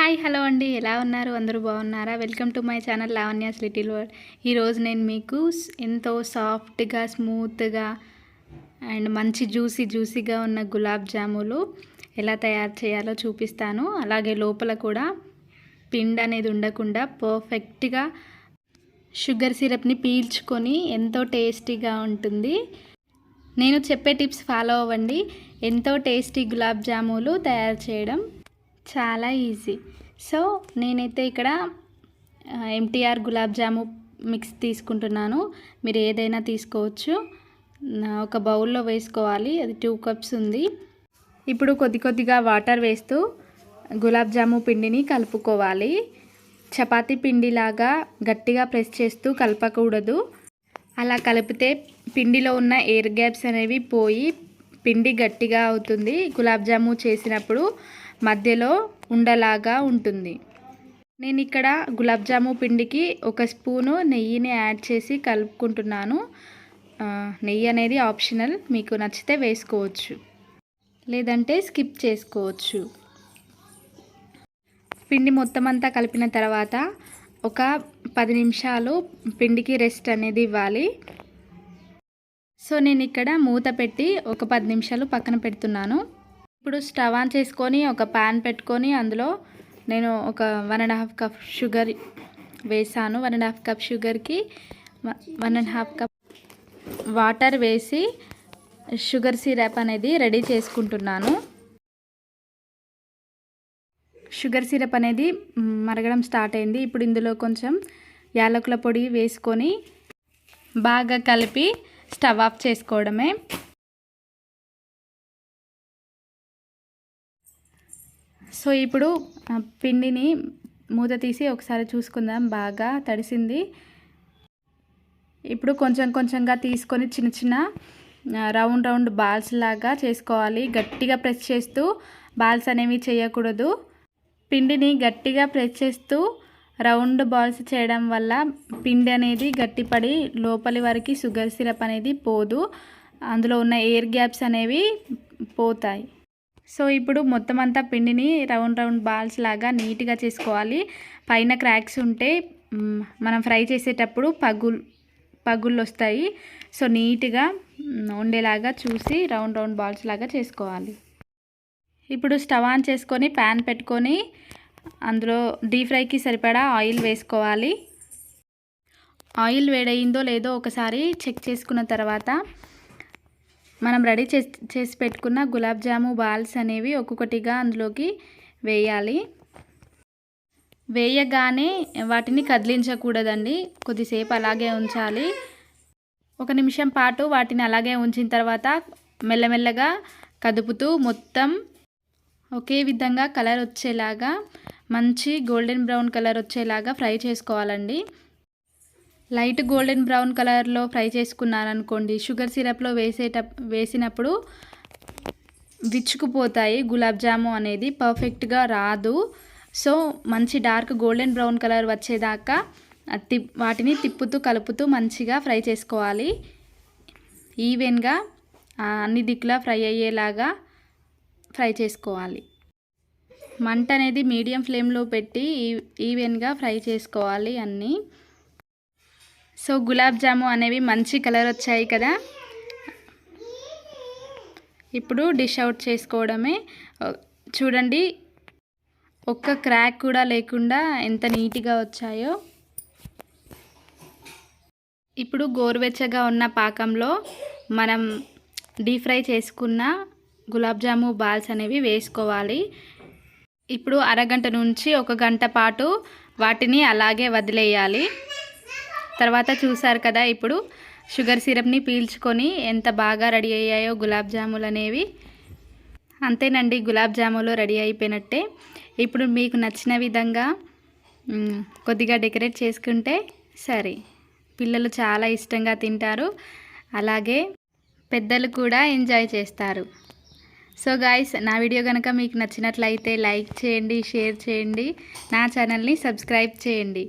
Hi hello అండి, ఎలా ఉన్నారు? అందరూ బాగున్నారా? Welcome to my channel Lavanya's little world. ఈరోజు నేను మీకు ఎంతో సాఫ్ట్గా, స్మూత్గా అండ్ మంచి జ్యూసీగా ఉన్న గులాబ్ జాములు ఎలా తయారు చేయాలో చూపిస్తాను. అలాగే లోపల కూడా పిండి అనేది ఉండకుండా పర్ఫెక్ట్గా షుగర్ సిరప్ని పీల్చుకొని ఎంతో టేస్టీగా ఉంటుంది. నేను చెప్పే టిప్స్ ఫాలో అవ్వండి. ఎంతో టేస్టీ గులాబ్ జాములు తయారు చేయడం చాలా ఈజీ. సో నేనైతే ఇక్కడ ఎంటీఆర్ గులాబ్ జాము మిక్స్ తీసుకుంటున్నాను. మీరు ఏదైనా తీసుకోవచ్చు. ఒక బౌల్లో వేసుకోవాలి. అది 2 కప్స్ ఉంది. ఇప్పుడు కొద్దిగా వాటర్ వేస్తూ గులాబ్ జాము పిండిని కలుపుకోవాలి. చపాతీ పిండిలాగా గట్టిగా ప్రెస్ చేస్తూ కలపకూడదు. అలా కలిపితే పిండిలో ఉన్న ఎయిర్ గ్యాప్స్ అనేవి పోయి పిండి గట్టిగా అవుతుంది. గులాబ్ జాము చేసినప్పుడు మధ్యలో ఉండలాగా ఉంటుంది. నేను ఇక్కడ గులాబ్ జాము పిండికి 1 స్పూను నెయ్యిని యాడ్ చేసి కలుపుకుంటున్నాను. నెయ్యి అనేది ఆప్షనల్, మీకు నచ్చితే వేసుకోవచ్చు, లేదంటే స్కిప్ చేసుకోవచ్చు. పిండి మొత్తం అంతా కలిపిన తర్వాత ఒక 10 నిమిషాలు పిండికి రెస్ట్ అనేది ఇవ్వాలి. సో నేను ఇక్కడ మూత పెట్టి ఒక 10 నిమిషాలు పక్కన పెడుతున్నాను. ఇప్పుడు స్టవ్ ఆన్ చేసుకొని ఒక ప్యాన్ పెట్టుకొని అందులో నేను ఒక 1.5 కప్ షుగర్ వేసాను. 1.5 కప్ షుగర్కి 1.5 కప్ వాటర్ వేసి షుగర్ సిరప్ అనేది రెడీ చేసుకుంటున్నాను. షుగర్ సిరప్ అనేది మరగడం స్టార్ట్ అయింది. ఇప్పుడు ఇందులో కొంచెం యాలకుల పొడి వేసుకొని బాగా కలిపి స్టవ్ ఆఫ్ చేసుకోవడమే. సో ఇప్పుడు పిండిని మూత తీసి ఒకసారి చూసుకుందాం. బాగా తడిసింది. ఇప్పుడు కొంచెంగా తీసుకొని చిన్న రౌండ్ బాల్స్ లాగా చేసుకోవాలి. గట్టిగా ప్రెస్ చేస్తూ బాల్స్ అనేవి చేయకూడదు. పిండిని గట్టిగా ప్రెస్ చేస్తూ రౌండ్ బాల్స్ చేయడం వల్ల పిండి అనేది గట్టిపడి లోపలి వరకు షుగర్ సిరప్ అనేది పోదు. అందులో ఉన్న ఎయిర్ గ్యాప్స్ అనేవి పోతాయి. సో ఇప్పుడు మొత్తం అంతా పిండిని రౌండ్ బాల్స్ లాగా నీట్గా చేసుకోవాలి. పైన క్రాక్స్ ఉంటే మనం ఫ్రై చేసేటప్పుడు పగుళ్ళు వస్తాయి. సో నీట్గా ఉండేలాగా చూసి రౌండ్ బాల్స్ లాగా చేసుకోవాలి. ఇప్పుడు స్టవ్ ఆన్ చేసుకొని ప్యాన్ పెట్టుకొని అందులో డీప్ ఫ్రైకి సరిపడా ఆయిల్ వేసుకోవాలి. ఆయిల్ వేడయిందో లేదో ఒకసారి చెక్ చేసుకున్న తర్వాత మనం రెడీ చేసి పెట్టుకున్న గులాబ్ జాము బాల్స్ అనేవి ఒక్కొక్కటిగా అందులోకి వేయాలి. వేయగానే వాటిని కదిలించకూడదండి. కొద్దిసేపు అలాగే ఉంచాలి. 1 నిమిషం పాటు వాటిని అలాగే ఉంచిన తర్వాత మెల్లమెల్లగా కదుపుతూ మొత్తం ఒకే విధంగా కలర్ వచ్చేలాగా, మంచి గోల్డెన్ బ్రౌన్ కలర్ వచ్చేలాగా ఫ్రై చేసుకోవాలండి. లైట్ గోల్డెన్ బ్రౌన్ కలర్లో ఫ్రై చేసుకున్నారనుకోండి, షుగర్ సిరప్లో వేసినప్పుడు విచ్చుకుపోతాయి. గులాబ్ జాము అనేది పర్ఫెక్ట్గా రాదు. సో మంచి డార్క్ గోల్డెన్ బ్రౌన్ కలర్ వచ్చేదాకా వాటిని తిప్పుతూ కలుపుతూ మంచిగా ఫ్రై చేసుకోవాలి. ఈవెన్గా అన్ని దిక్కులా ఫ్రై అయ్యేలాగా ఫ్రై చేసుకోవాలి. మంట అనేది మీడియం ఫ్లేమ్లో పెట్టి ఈవెన్గా ఫ్రై చేసుకోవాలి అన్నీ. సో గులాబ్ జాము అనేవి మంచి కలర్ వచ్చాయి కదా. ఇప్పుడు డిష్ అవుట్ చేసుకోవడమే. చూడండి, ఒక్క క్రాక్ కూడా లేకుండా ఎంత నీట్గా వచ్చాయో. ఇప్పుడు గోరువెచ్చగా ఉన్న పాకంలో మనం డీప్ ఫ్రై చేసుకున్న గులాబ్ జాము బాల్స్ అనేవి వేసుకోవాలి. ఇప్పుడు అరగంట నుంచి 1 గంట పాటు వాటిని అలాగే వదిలేయాలి. తర్వాత చూసారు కదా, ఇప్పుడు షుగర్ సిరప్ని పీల్చుకొని ఎంత బాగా రెడీ అయ్యాయో గులాబ్ జాములు అనేవి. అంతేనండి, గులాబ్ జాములు రెడీ అయిపోయినట్టే. ఇప్పుడు మీకు నచ్చిన విధంగా కొద్దిగా డెకరేట్ చేసుకుంటే సరే. పిల్లలు చాలా ఇష్టంగా తింటారు, అలాగే పెద్దలు కూడా ఎంజాయ్ చేస్తారు. సో గాయ్స్, నా వీడియో కనుక మీకు నచ్చినట్లయితే లైక్ చేయండి, షేర్ చేయండి, నా ఛానల్ని సబ్స్క్రైబ్ చేయండి.